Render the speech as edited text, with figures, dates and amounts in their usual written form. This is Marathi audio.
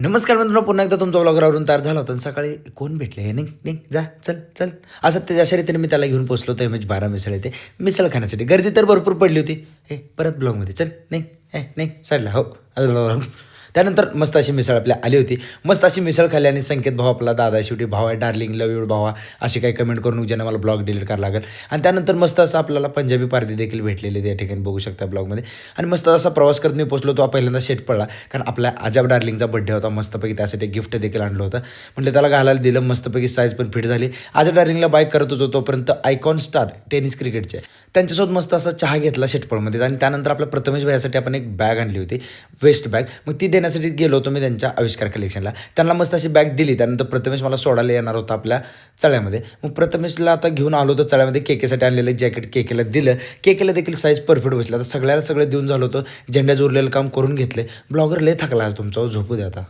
नमस्कार मित्रांनो, पुन्हा एकदा तुमचा ब्लॉगरवरून तयार झाला होता आणि सकाळी कोण भेटले हे, निघ निघ जा चल चल असं त्याच्या रीतीने मी त्याला घेऊन पोचलो होतो MH12 मिसळ येते मिसळ खाण्यासाठी. गर्दी तर भरपूर पडली होती. हे परत ब्लॉगमध्ये चल निघ, हे निघ साईडला हो. त्यानंतर मस्त अशी मिसळ आपल्या आली होती. मस्त अशी मिसळ खाल्ली आणि संकेत भाऊ आपला दादा शेवटी भाव आहे, डार्लिंग लव यू भावा अशी काही कमेंट करून ज्याने मला ब्लॉग डिलीट करावं लागेल. आणि त्यानंतर मस्त असं आपल्याला पंजाबी पार्टी देखील भेटलेली त्या ठिकाणी बघू शकता ब्लॉगमध्ये. आणि मस्त असा प्रवास करत मी पोचलो. तो पहिल्यांदा शेट पडला कारण आपल्या अजब डार्लिंगचा बड्डे होता. मस्तपैकी त्यासाठी गिफ्ट देखील आणलं होतं. म्हटलं त्याला घालायला दिलं. मस्तपैकी साईज पण फिट झाली. अजब डार्लिंगला बाईक करत होतो तोपर्यंत आयकॉन स्टार टेनिस क्रिकेटचे त्यांच्यासोबत मस्त असा चहा घेतला शेटपळमध्ये. आणि त्यानंतर आपल्या प्रथमेश भाईसाठी आपण एक बॅग आणली होती, वेस्ट बॅग. मग ती देण्यासाठी गेलो होतो मी त्यांच्या आविष्कार कलेक्शनला. त्यांना मस्त अशी बॅग दिली. त्यानंतर प्रथमेश मला सोडायला येणार होता आपल्या चळ्यामध्ये. मग प्रथमेशला आता घेऊन आलो होतो चळ्यामध्ये. केकेसाठी आणलेलं जॅकेट केकेला दिलं. केकेला देखील साईज परफेक्ट बसला. आता सगळ्याला सगळं देऊन झालं होतं. झेंड्याचं उरलेलं काम करून घेतले. ब्लॉगर लय थकला आज तुमचा, झोपू द्या आता.